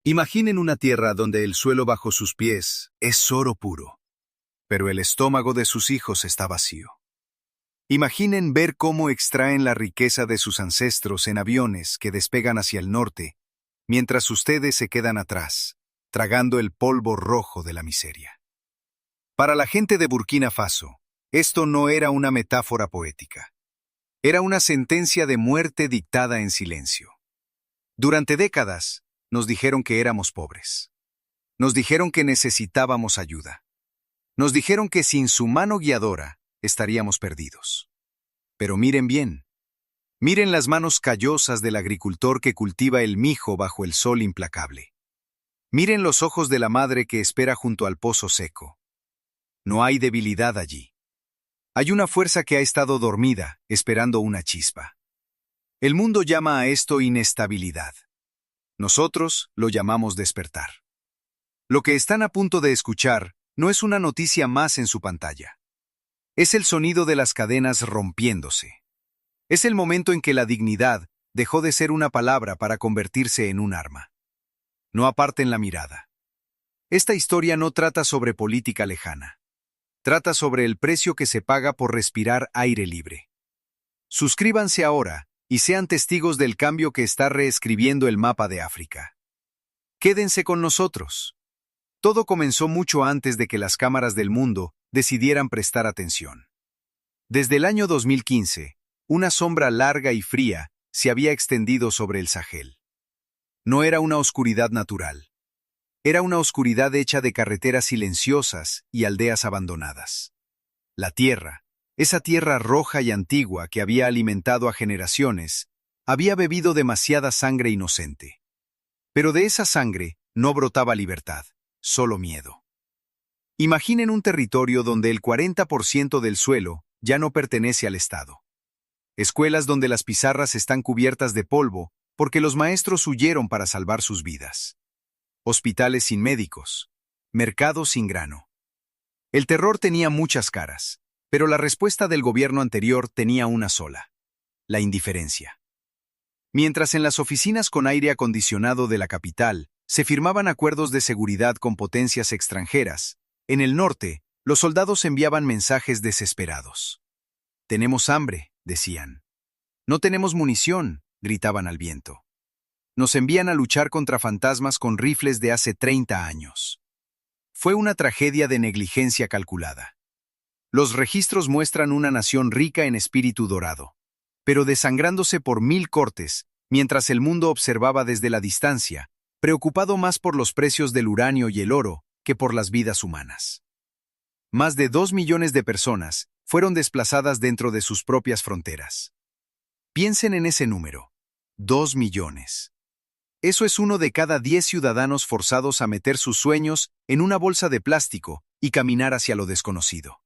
Imaginen una tierra donde el suelo bajo sus pies es oro puro, pero el estómago de sus hijos está vacío. Imaginen ver cómo extraen la riqueza de sus ancestros en aviones que despegan hacia el norte, mientras ustedes se quedan atrás, tragando el polvo rojo de la miseria. Para la gente de Burkina Faso, esto no era una metáfora poética. Era una sentencia de muerte dictada en silencio. Durante décadas, nos dijeron que éramos pobres. Nos dijeron que necesitábamos ayuda. Nos dijeron que sin su mano guiadora estaríamos perdidos. Pero miren bien. Miren las manos callosas del agricultor que cultiva el mijo bajo el sol implacable. Miren los ojos de la madre que espera junto al pozo seco. No hay debilidad allí. Hay una fuerza que ha estado dormida, esperando una chispa. El mundo llama a esto inestabilidad. Nosotros lo llamamos despertar. Lo que están a punto de escuchar no es una noticia más en su pantalla. Es el sonido de las cadenas rompiéndose. Es el momento en que la dignidad dejó de ser una palabra para convertirse en un arma. No aparten la mirada. Esta historia no trata sobre política lejana. Trata sobre el precio que se paga por respirar aire libre. Suscríbanse ahora y sean testigos del cambio que está reescribiendo el mapa de África. Quédense con nosotros. Todo comenzó mucho antes de que las cámaras del mundo decidieran prestar atención. Desde el año 2015, una sombra larga y fría se había extendido sobre el Sahel. No era una oscuridad natural. Era una oscuridad hecha de carreteras silenciosas y aldeas abandonadas. La tierra, esa tierra roja y antigua que había alimentado a generaciones, había bebido demasiada sangre inocente. Pero de esa sangre no brotaba libertad, solo miedo. Imaginen un territorio donde el 40% del suelo ya no pertenece al Estado. Escuelas donde las pizarras están cubiertas de polvo porque los maestros huyeron para salvar sus vidas. Hospitales sin médicos. Mercados sin grano. El terror tenía muchas caras. Pero la respuesta del gobierno anterior tenía una sola: la indiferencia. Mientras en las oficinas con aire acondicionado de la capital se firmaban acuerdos de seguridad con potencias extranjeras, en el norte, los soldados enviaban mensajes desesperados. «Tenemos hambre», decían. «No tenemos munición», gritaban al viento. «Nos envían a luchar contra fantasmas con rifles de hace 30 años». Fue una tragedia de negligencia calculada. Los registros muestran una nación rica en espíritu dorado, pero desangrándose por 1000 cortes, mientras el mundo observaba desde la distancia, preocupado más por los precios del uranio y el oro que por las vidas humanas. Más de 2 millones de personas fueron desplazadas dentro de sus propias fronteras. Piensen en ese número: 2 millones. Eso es 1 de cada 10 ciudadanos forzados a meter sus sueños en una bolsa de plástico y caminar hacia lo desconocido.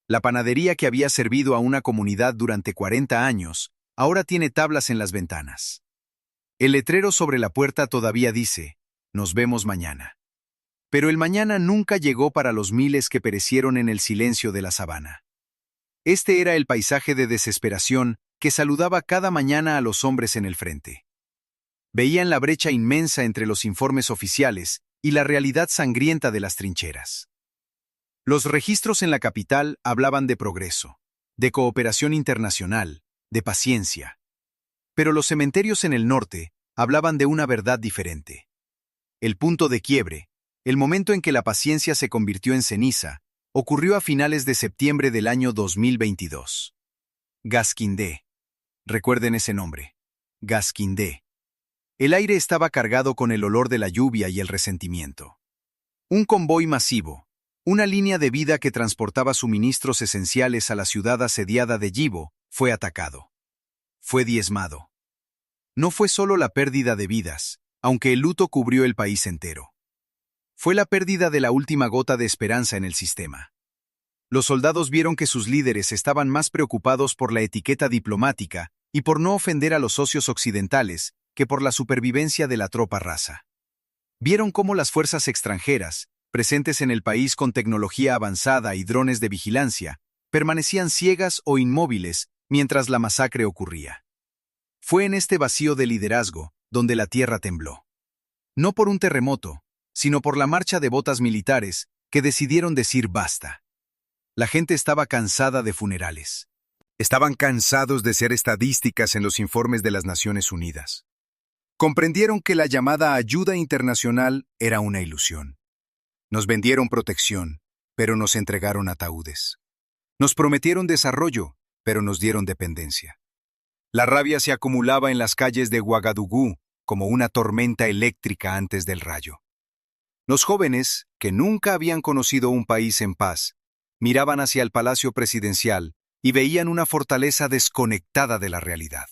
La panadería que había servido a una comunidad durante 40 años, ahora tiene tablas en las ventanas. El letrero sobre la puerta todavía dice: «Nos vemos mañana». Pero el mañana nunca llegó para los miles que perecieron en el silencio de la sabana. Este era el paisaje de desesperación que saludaba cada mañana a los hombres en el frente. Veían la brecha inmensa entre los informes oficiales y la realidad sangrienta de las trincheras. Los registros en la capital hablaban de progreso, de cooperación internacional, de paciencia. Pero los cementerios en el norte hablaban de una verdad diferente. El punto de quiebre, el momento en que la paciencia se convirtió en ceniza, ocurrió a finales de septiembre del año 2022. Gasquindé. Recuerden ese nombre. Gasquindé. El aire estaba cargado con el olor de la lluvia y el resentimiento. Un convoy masivo, una línea de vida que transportaba suministros esenciales a la ciudad asediada de Yibo, fue atacado. Fue diezmado. No fue solo la pérdida de vidas, aunque el luto cubrió el país entero. Fue la pérdida de la última gota de esperanza en el sistema. Los soldados vieron que sus líderes estaban más preocupados por la etiqueta diplomática y por no ofender a los socios occidentales que por la supervivencia de la tropa raza. Vieron cómo las fuerzas extranjeras, presentes en el país con tecnología avanzada y drones de vigilancia, permanecían ciegas o inmóviles mientras la masacre ocurría. Fue en este vacío de liderazgo donde la tierra tembló. No por un terremoto, sino por la marcha de botas militares que decidieron decir basta. La gente estaba cansada de funerales. Estaban cansados de ser estadísticas en los informes de las Naciones Unidas. Comprendieron que la llamada ayuda internacional era una ilusión. Nos vendieron protección, pero nos entregaron ataúdes. Nos prometieron desarrollo, pero nos dieron dependencia. La rabia se acumulaba en las calles de Ouagadougou como una tormenta eléctrica antes del rayo. Los jóvenes, que nunca habían conocido un país en paz, miraban hacia el palacio presidencial y veían una fortaleza desconectada de la realidad.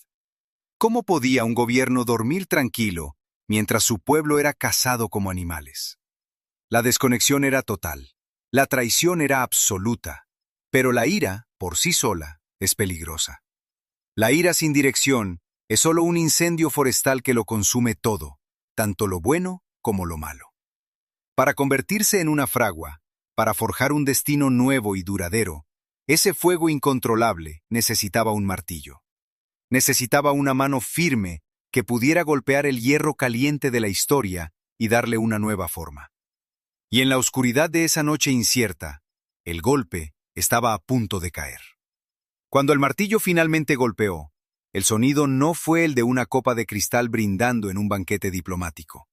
¿Cómo podía un gobierno dormir tranquilo mientras su pueblo era cazado como animales? La desconexión era total, la traición era absoluta, pero la ira, por sí sola, es peligrosa. La ira sin dirección es solo un incendio forestal que lo consume todo, tanto lo bueno como lo malo. Para convertirse en una fragua, para forjar un destino nuevo y duradero, ese fuego incontrolable necesitaba un martillo. Necesitaba una mano firme que pudiera golpear el hierro caliente de la historia y darle una nueva forma. Y en la oscuridad de esa noche incierta, el golpe estaba a punto de caer. Cuando el martillo finalmente golpeó, el sonido no fue el de una copa de cristal brindando en un banquete diplomático.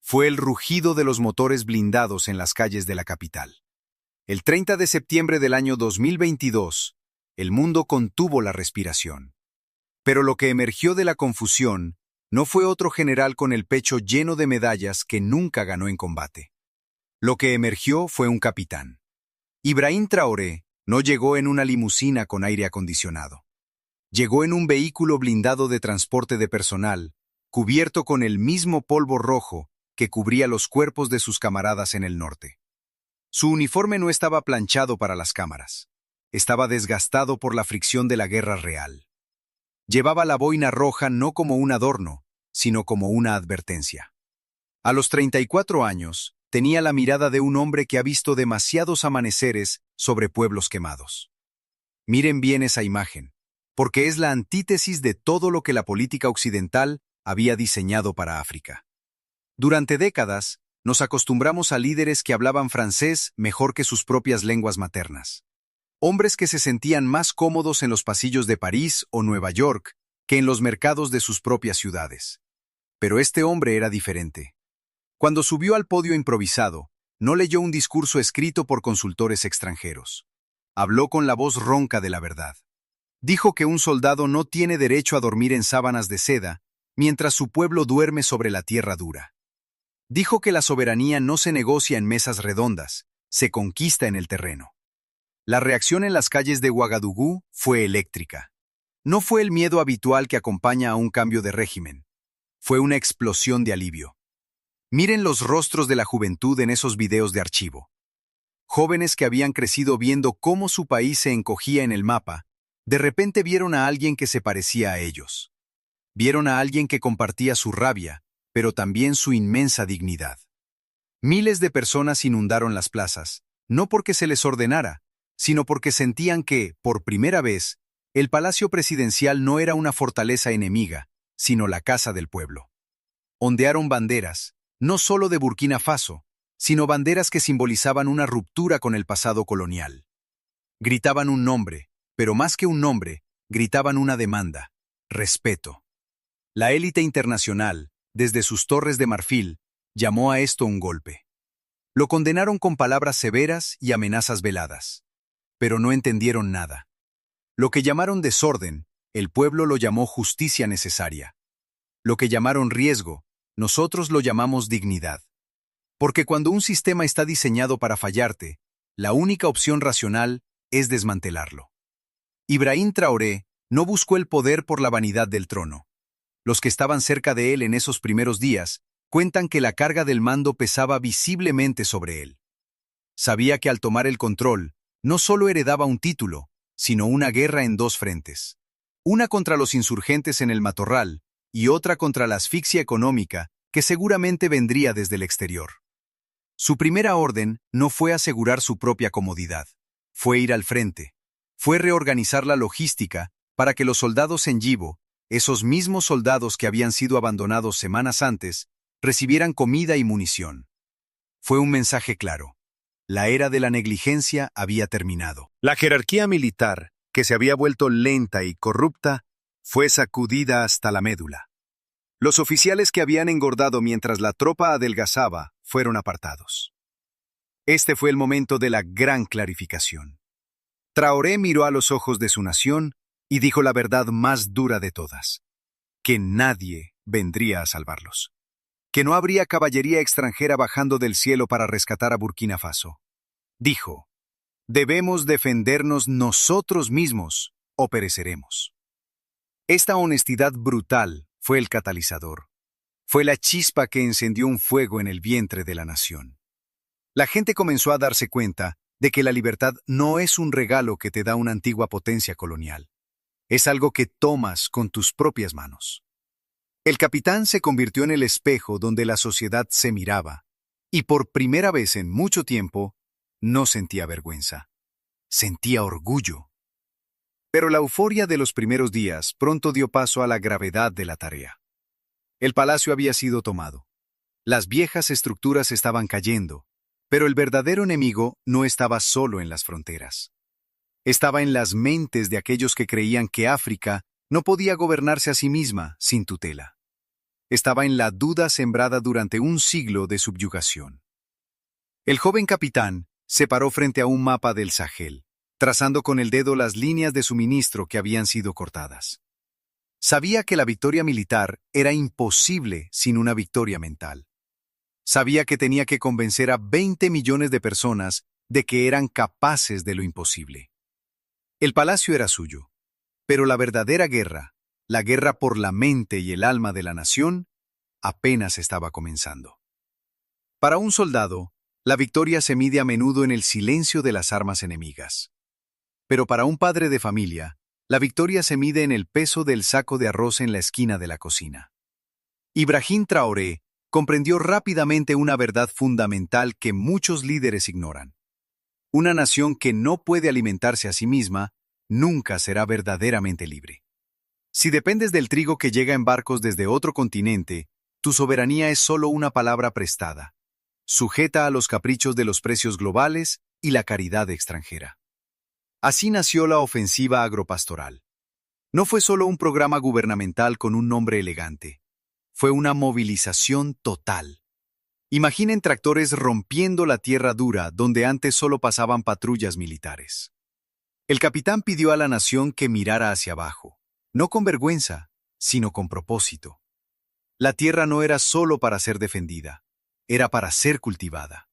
Fue el rugido de los motores blindados en las calles de la capital. El 30 de septiembre del año 2022, el mundo contuvo la respiración. Pero lo que emergió de la confusión no fue otro general con el pecho lleno de medallas que nunca ganó en combate. Lo que emergió fue un capitán. Ibrahim Traoré no llegó en una limusina con aire acondicionado. Llegó en un vehículo blindado de transporte de personal, cubierto con el mismo polvo rojo que cubría los cuerpos de sus camaradas en el norte. Su uniforme no estaba planchado para las cámaras. Estaba desgastado por la fricción de la guerra real. Llevaba la boina roja no como un adorno, sino como una advertencia. A los 34 años, tenía la mirada de un hombre que ha visto demasiados amaneceres sobre pueblos quemados. Miren bien esa imagen, porque es la antítesis de todo lo que la política occidental había diseñado para África. Durante décadas, nos acostumbramos a líderes que hablaban francés mejor que sus propias lenguas maternas. Hombres que se sentían más cómodos en los pasillos de París o Nueva York que en los mercados de sus propias ciudades. Pero este hombre era diferente. Cuando subió al podio improvisado, no leyó un discurso escrito por consultores extranjeros. Habló con la voz ronca de la verdad. Dijo que un soldado no tiene derecho a dormir en sábanas de seda mientras su pueblo duerme sobre la tierra dura. Dijo que la soberanía no se negocia en mesas redondas, se conquista en el terreno. La reacción en las calles de Ouagadougou fue eléctrica. No fue el miedo habitual que acompaña a un cambio de régimen. Fue una explosión de alivio. Miren los rostros de la juventud en esos videos de archivo. Jóvenes que habían crecido viendo cómo su país se encogía en el mapa, de repente vieron a alguien que se parecía a ellos. Vieron a alguien que compartía su rabia, pero también su inmensa dignidad. Miles de personas inundaron las plazas, no porque se les ordenara, sino porque sentían que, por primera vez, el palacio presidencial no era una fortaleza enemiga, sino la casa del pueblo. Ondearon banderas, no solo de Burkina Faso, sino banderas que simbolizaban una ruptura con el pasado colonial. Gritaban un nombre, pero más que un nombre, gritaban una demanda: respeto. La élite internacional, desde sus torres de marfil, llamó a esto un golpe. Lo condenaron con palabras severas y amenazas veladas. Pero no entendieron nada. Lo que llamaron desorden, el pueblo lo llamó justicia necesaria. Lo que llamaron riesgo, nosotros lo llamamos dignidad. Porque cuando un sistema está diseñado para fallarte, la única opción racional es desmantelarlo. Ibrahim Traoré no buscó el poder por la vanidad del trono. Los que estaban cerca de él en esos primeros días cuentan que la carga del mando pesaba visiblemente sobre él. Sabía que al tomar el control, no solo heredaba un título, sino una guerra en dos frentes. Una contra los insurgentes en el matorral y otra contra la asfixia económica que seguramente vendría desde el exterior. Su primera orden no fue asegurar su propia comodidad, fue ir al frente, fue reorganizar la logística para que los soldados en Yibo, esos mismos soldados que habían sido abandonados semanas antes, recibieran comida y munición. Fue un mensaje claro. La era de la negligencia había terminado. La jerarquía militar, que se había vuelto lenta y corrupta, fue sacudida hasta la médula. Los oficiales que habían engordado mientras la tropa adelgazaba fueron apartados. Este fue el momento de la gran clarificación. Traoré miró a los ojos de su nación y dijo la verdad más dura de todas: que nadie vendría a salvarlos, que no habría caballería extranjera bajando del cielo para rescatar a Burkina Faso. Dijo: debemos defendernos nosotros mismos o pereceremos. Esta honestidad brutal fue el catalizador. Fue la chispa que encendió un fuego en el vientre de la nación. La gente comenzó a darse cuenta de que la libertad no es un regalo que te da una antigua potencia colonial. Es algo que tomas con tus propias manos. El capitán se convirtió en el espejo donde la sociedad se miraba, y por primera vez en mucho tiempo no sentía vergüenza. Sentía orgullo. Pero la euforia de los primeros días pronto dio paso a la gravedad de la tarea. El palacio había sido tomado. Las viejas estructuras estaban cayendo, pero el verdadero enemigo no estaba solo en las fronteras. Estaba en las mentes de aquellos que creían que África no podía gobernarse a sí misma sin tutela. Estaba en la duda sembrada durante un siglo de subyugación. El joven capitán se paró frente a un mapa del Sahel, trazando con el dedo las líneas de suministro que habían sido cortadas. Sabía que la victoria militar era imposible sin una victoria mental. Sabía que tenía que convencer a 20 millones de personas de que eran capaces de lo imposible. El palacio era suyo, pero la verdadera guerra, la guerra por la mente y el alma de la nación, apenas estaba comenzando. Para un soldado, la victoria se mide a menudo en el silencio de las armas enemigas. Pero para un padre de familia, la victoria se mide en el peso del saco de arroz en la esquina de la cocina. Ibrahim Traoré comprendió rápidamente una verdad fundamental que muchos líderes ignoran. Una nación que no puede alimentarse a sí misma nunca será verdaderamente libre. Si dependes del trigo que llega en barcos desde otro continente, tu soberanía es solo una palabra prestada, sujeta a los caprichos de los precios globales y la caridad extranjera. Así nació la ofensiva agropastoral. No fue solo un programa gubernamental con un nombre elegante. Fue una movilización total. Imaginen tractores rompiendo la tierra dura donde antes solo pasaban patrullas militares. El capitán pidió a la nación que mirara hacia abajo, no con vergüenza, sino con propósito. La tierra no era solo para ser defendida, era para ser cultivada.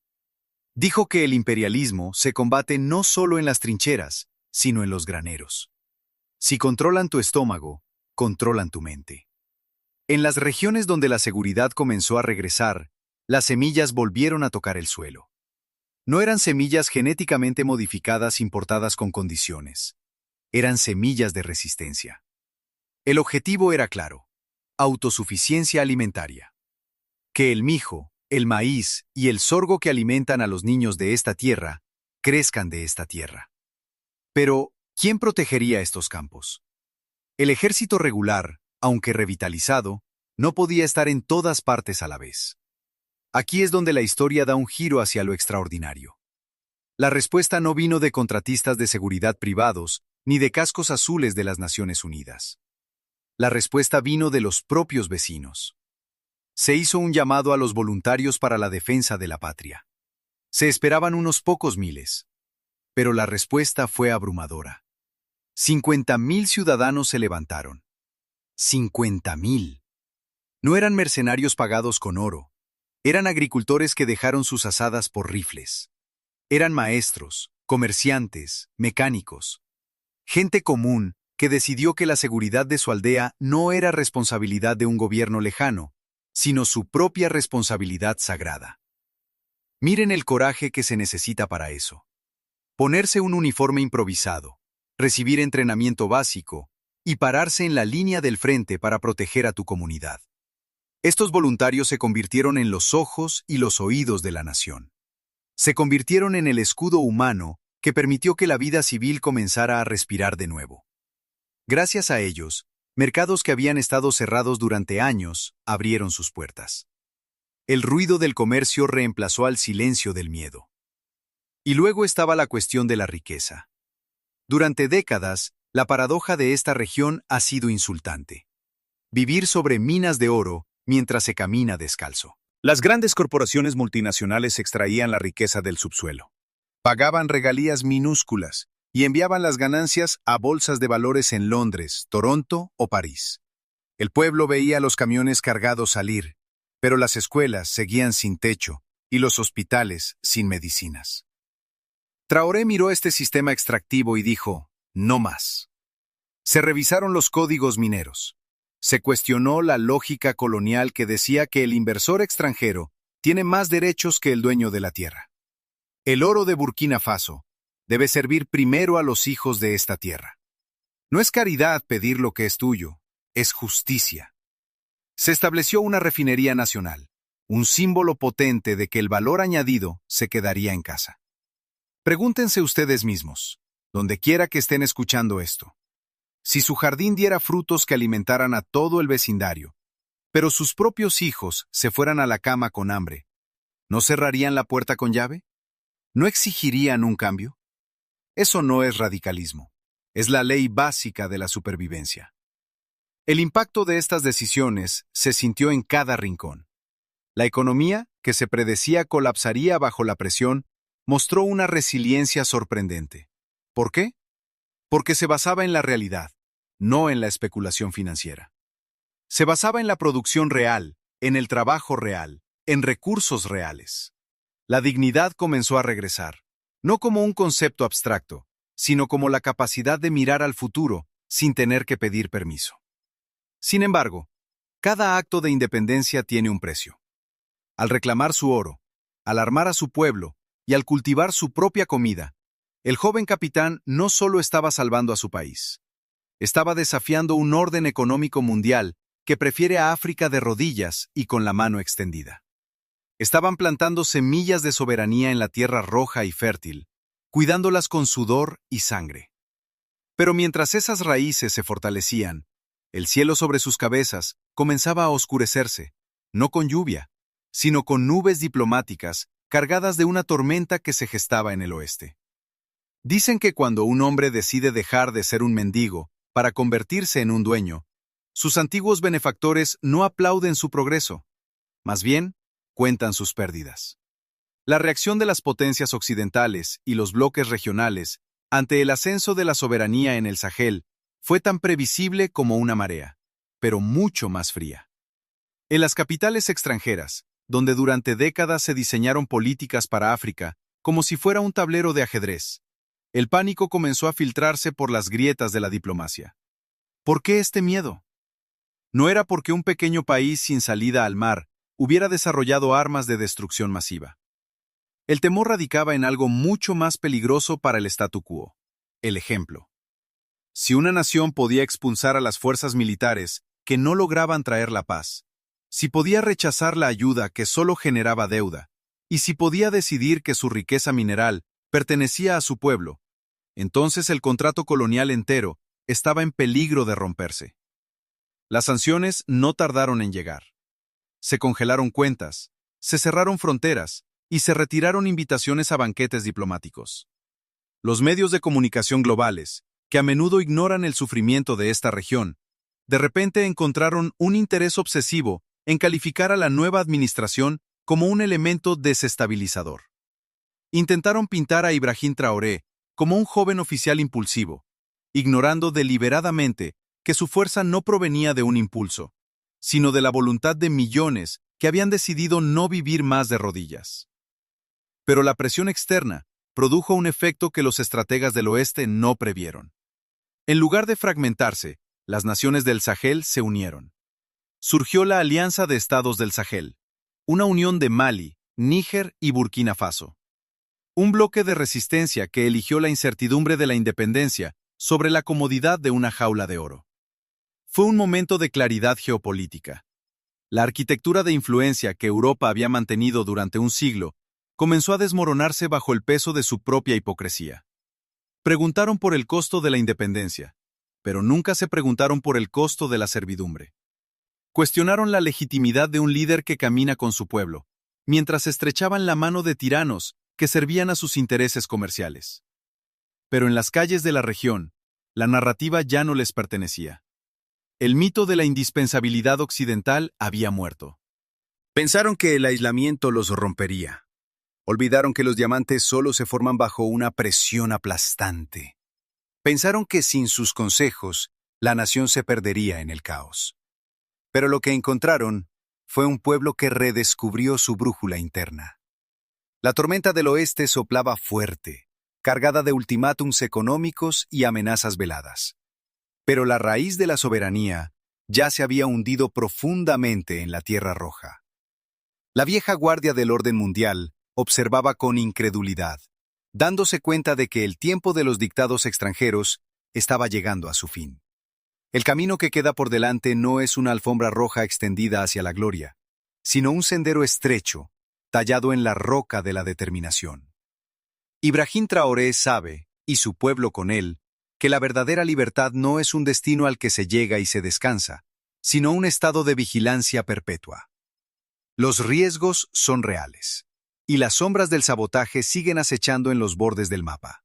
Dijo que el imperialismo se combate no solo en las trincheras, sino en los graneros. Si controlan tu estómago, controlan tu mente. En las regiones donde la seguridad comenzó a regresar, las semillas volvieron a tocar el suelo. No eran semillas genéticamente modificadas importadas con condiciones. Eran semillas de resistencia. El objetivo era claro: autosuficiencia alimentaria. Que el mijo, el maíz y el sorgo que alimentan a los niños de esta tierra crezcan de esta tierra. Pero, ¿quién protegería estos campos? El ejército regular, aunque revitalizado, no podía estar en todas partes a la vez. Aquí es donde la historia da un giro hacia lo extraordinario. La respuesta no vino de contratistas de seguridad privados, ni de cascos azules de las Naciones Unidas. La respuesta vino de los propios vecinos. Se hizo un llamado a los voluntarios para la defensa de la patria. Se esperaban unos pocos miles, pero la respuesta fue abrumadora. 50.000 ciudadanos se levantaron. 50.000. No eran mercenarios pagados con oro. Eran agricultores que dejaron sus azadas por rifles. Eran maestros, comerciantes, mecánicos. Gente común que decidió que la seguridad de su aldea no era responsabilidad de un gobierno lejano, sino su propia responsabilidad sagrada. Miren el coraje que se necesita para eso. Ponerse un uniforme improvisado, recibir entrenamiento básico y pararse en la línea del frente para proteger a tu comunidad. Estos voluntarios se convirtieron en los ojos y los oídos de la nación. Se convirtieron en el escudo humano que permitió que la vida civil comenzara a respirar de nuevo. Gracias a ellos, mercados que habían estado cerrados durante años abrieron sus puertas. el ruido del comercio reemplazó al silencio del miedo. Y luego estaba la cuestión de la riqueza. Durante décadas, la paradoja de esta región ha sido insultante. Vivir sobre minas de oro mientras se camina descalzo. Las grandes corporaciones multinacionales extraían la riqueza del subsuelo. Pagaban regalías minúsculas y enviaban las ganancias a bolsas de valores en Londres, Toronto o París. El pueblo veía los camiones cargados salir, pero las escuelas seguían sin techo y los hospitales sin medicinas. Traoré miró este sistema extractivo y dijo, no más. Se revisaron los códigos mineros. Se cuestionó la lógica colonial que decía que el inversor extranjero tiene más derechos que el dueño de la tierra. El oro de Burkina Faso debe servir primero a los hijos de esta tierra. No es caridad pedir lo que es tuyo, es justicia. Se estableció una refinería nacional, un símbolo potente de que el valor añadido se quedaría en casa. Pregúntense ustedes mismos, donde quiera que estén escuchando esto, si su jardín diera frutos que alimentaran a todo el vecindario, pero sus propios hijos se fueran a la cama con hambre, ¿no cerrarían la puerta con llave? ¿No exigirían un cambio? Eso no es radicalismo, es la ley básica de la supervivencia. El impacto de estas decisiones se sintió en cada rincón. La economía, que se predecía colapsaría bajo la presión, mostró una resiliencia sorprendente. ¿Por qué? Porque se basaba en la realidad, no en la especulación financiera. Se basaba en la producción real, en el trabajo real, en recursos reales. La dignidad comenzó a regresar, no como un concepto abstracto, sino como la capacidad de mirar al futuro sin tener que pedir permiso. Sin embargo, cada acto de independencia tiene un precio. Al reclamar su oro, al armar a su pueblo y al cultivar su propia comida, el joven capitán no solo estaba salvando a su país, estaba desafiando un orden económico mundial que prefiere a África de rodillas y con la mano extendida. Estaban plantando semillas de soberanía en la tierra roja y fértil, cuidándolas con sudor y sangre. Pero mientras esas raíces se fortalecían, el cielo sobre sus cabezas comenzaba a oscurecerse, no con lluvia, sino con nubes diplomáticas cargadas de una tormenta que se gestaba en el oeste. Dicen que cuando un hombre decide dejar de ser un mendigo para convertirse en un dueño, sus antiguos benefactores no aplauden su progreso, más bien, cuentan sus pérdidas. La reacción de las potencias occidentales y los bloques regionales ante el ascenso de la soberanía en el Sahel fue tan previsible como una marea, pero mucho más fría. En las capitales extranjeras, donde durante décadas se diseñaron políticas para África como si fuera un tablero de ajedrez, el pánico comenzó a filtrarse por las grietas de la diplomacia. ¿Por qué este miedo? No era porque un pequeño país sin salida al mar hubiera desarrollado armas de destrucción masiva. El temor radicaba en algo mucho más peligroso para el statu quo: el ejemplo. Si una nación podía expulsar a las fuerzas militares que no lograban traer la paz, si podía rechazar la ayuda que solo generaba deuda, y si podía decidir que su riqueza mineral pertenecía a su pueblo, entonces el contrato colonial entero estaba en peligro de romperse. Las sanciones no tardaron en llegar. Se congelaron cuentas, se cerraron fronteras y se retiraron invitaciones a banquetes diplomáticos. Los medios de comunicación globales, que a menudo ignoran el sufrimiento de esta región, de repente encontraron un interés obsesivo en calificar a la nueva administración como un elemento desestabilizador. Intentaron pintar a Ibrahim Traoré como un joven oficial impulsivo, ignorando deliberadamente que su fuerza no provenía de un impulso, sino de la voluntad de millones que habían decidido no vivir más de rodillas. Pero la presión externa produjo un efecto que los estrategas del oeste no previeron. En lugar de fragmentarse, las naciones del Sahel se unieron. Surgió la Alianza de Estados del Sahel, una unión de Mali, Níger y Burkina Faso. Un bloque de resistencia que eligió la incertidumbre de la independencia sobre la comodidad de una jaula de oro. Fue un momento de claridad geopolítica. La arquitectura de influencia que Europa había mantenido durante un siglo comenzó a desmoronarse bajo el peso de su propia hipocresía. Preguntaron por el costo de la independencia, pero nunca se preguntaron por el costo de la servidumbre. Cuestionaron la legitimidad de un líder que camina con su pueblo, mientras estrechaban la mano de tiranos que servían a sus intereses comerciales. Pero en las calles de la región, la narrativa ya no les pertenecía. El mito de la indispensabilidad occidental había muerto. Pensaron que el aislamiento los rompería. Olvidaron que los diamantes solo se forman bajo una presión aplastante. Pensaron que sin sus consejos, la nación se perdería en el caos. Pero lo que encontraron fue un pueblo que redescubrió su brújula interna. La tormenta del oeste soplaba fuerte, cargada de ultimátums económicos y amenazas veladas. Pero la raíz de la soberanía ya se había hundido profundamente en la Tierra Roja. La vieja guardia del orden mundial observaba con incredulidad, dándose cuenta de que el tiempo de los dictados extranjeros estaba llegando a su fin. El camino que queda por delante no es una alfombra roja extendida hacia la gloria, sino un sendero estrecho, tallado en la roca de la determinación. Ibrahim Traoré sabe, y su pueblo con él, que la verdadera libertad no es un destino al que se llega y se descansa, sino un estado de vigilancia perpetua. Los riesgos son reales, y las sombras del sabotaje siguen acechando en los bordes del mapa.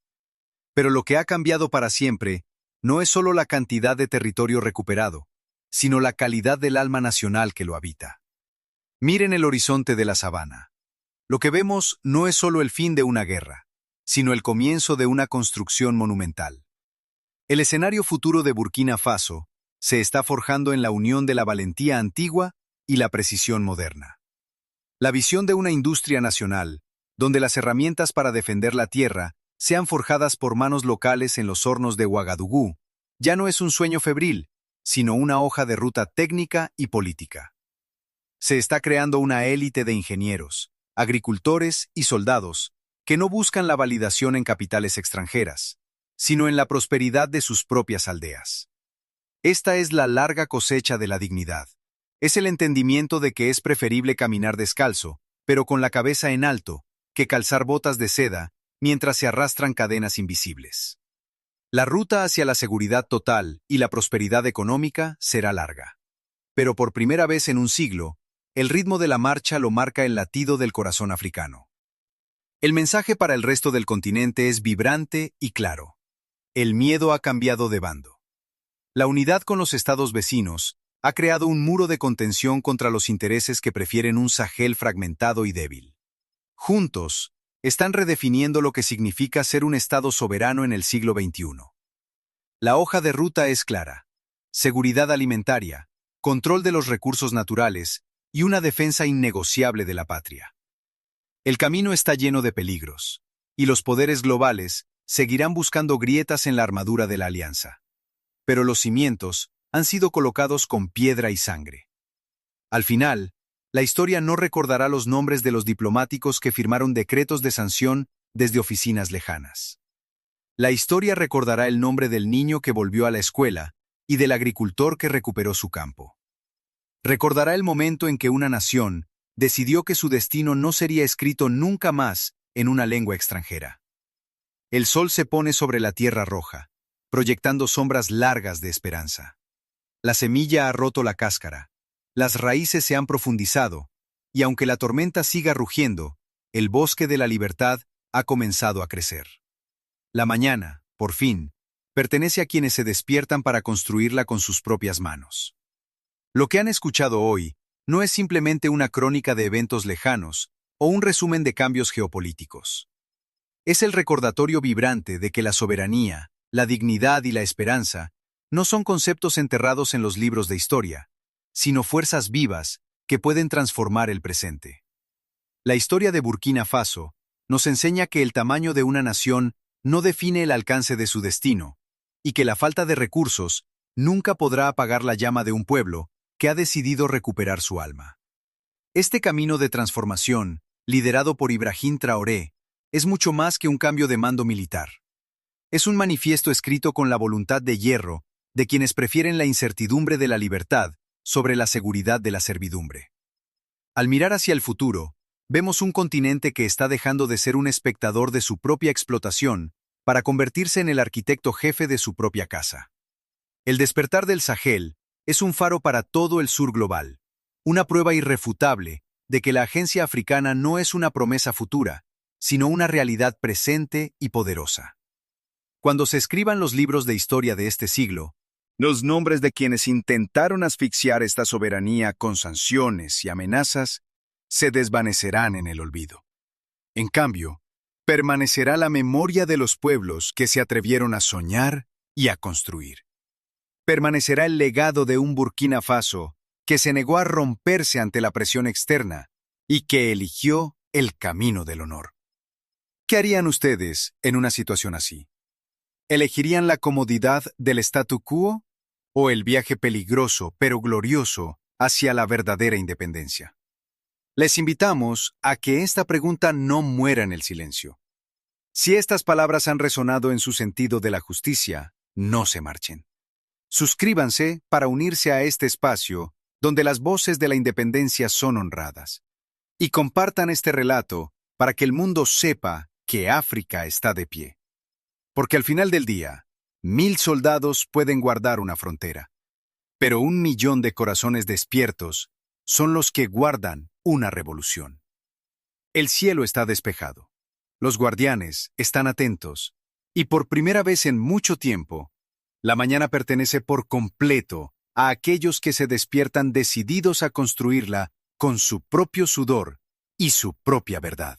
Pero lo que ha cambiado para siempre no es solo la cantidad de territorio recuperado, sino la calidad del alma nacional que lo habita. Miren el horizonte de la sabana. Lo que vemos no es solo el fin de una guerra, sino el comienzo de una construcción monumental. El escenario futuro de Burkina Faso se está forjando en la unión de la valentía antigua y la precisión moderna. La visión de una industria nacional, donde las herramientas para defender la tierra sean forjadas por manos locales en los hornos de Ouagadougou, ya no es un sueño febril, sino una hoja de ruta técnica y política. Se está creando una élite de ingenieros, agricultores y soldados que no buscan la validación en capitales extranjeras, sino en la prosperidad de sus propias aldeas. Esta es la larga cosecha de la dignidad. Es el entendimiento de que es preferible caminar descalzo, pero con la cabeza en alto, que calzar botas de seda mientras se arrastran cadenas invisibles. La ruta hacia la seguridad total y la prosperidad económica será larga. Pero por primera vez en un siglo, el ritmo de la marcha lo marca el latido del corazón africano. El mensaje para el resto del continente es vibrante y claro. El miedo ha cambiado de bando. La unidad con los estados vecinos ha creado un muro de contención contra los intereses que prefieren un Sahel fragmentado y débil. Juntos, están redefiniendo lo que significa ser un Estado soberano en el siglo XXI. La hoja de ruta es clara: seguridad alimentaria, control de los recursos naturales y una defensa innegociable de la patria. El camino está lleno de peligros, y los poderes globales seguirán buscando grietas en la armadura de la alianza. Pero los cimientos han sido colocados con piedra y sangre. Al final, la historia no recordará los nombres de los diplomáticos que firmaron decretos de sanción desde oficinas lejanas. La historia recordará el nombre del niño que volvió a la escuela y del agricultor que recuperó su campo. Recordará el momento en que una nación decidió que su destino no sería escrito nunca más en una lengua extranjera. El sol se pone sobre la tierra roja, proyectando sombras largas de esperanza. La semilla ha roto la cáscara. Las raíces se han profundizado, y aunque la tormenta siga rugiendo, el bosque de la libertad ha comenzado a crecer. La mañana, por fin, pertenece a quienes se despiertan para construirla con sus propias manos. Lo que han escuchado hoy no es simplemente una crónica de eventos lejanos o un resumen de cambios geopolíticos. Es el recordatorio vibrante de que la soberanía, la dignidad y la esperanza no son conceptos enterrados en los libros de historia, sino fuerzas vivas que pueden transformar el presente. La historia de Burkina Faso nos enseña que el tamaño de una nación no define el alcance de su destino, y que la falta de recursos nunca podrá apagar la llama de un pueblo que ha decidido recuperar su alma. Este camino de transformación, liderado por Ibrahim Traoré, es mucho más que un cambio de mando militar. Es un manifiesto escrito con la voluntad de hierro de quienes prefieren la incertidumbre de la libertad sobre la seguridad de la servidumbre. Al mirar hacia el futuro, vemos un continente que está dejando de ser un espectador de su propia explotación para convertirse en el arquitecto jefe de su propia casa. El despertar del Sahel es un faro para todo el sur global, una prueba irrefutable de que la agencia africana no es una promesa futura, sino una realidad presente y poderosa. Cuando se escriban los libros de historia de este siglo, los nombres de quienes intentaron asfixiar esta soberanía con sanciones y amenazas se desvanecerán en el olvido. En cambio, permanecerá la memoria de los pueblos que se atrevieron a soñar y a construir. Permanecerá el legado de un Burkina Faso que se negó a romperse ante la presión externa y que eligió el camino del honor. ¿Qué harían ustedes en una situación así? ¿Elegirían la comodidad del statu quo o el viaje peligroso pero glorioso hacia la verdadera independencia? Les invitamos a que esta pregunta no muera en el silencio. Si estas palabras han resonado en su sentido de la justicia, no se marchen. Suscríbanse para unirse a este espacio donde las voces de la independencia son honradas. Y compartan este relato para que el mundo sepa que África está de pie. Porque al final del día, 1000 soldados pueden guardar una frontera, pero 1 millón de corazones despiertos son los que guardan una revolución. El cielo está despejado. Los guardianes están atentos. Y por primera vez en mucho tiempo, la mañana pertenece por completo a aquellos que se despiertan decididos a construirla con su propio sudor y su propia verdad.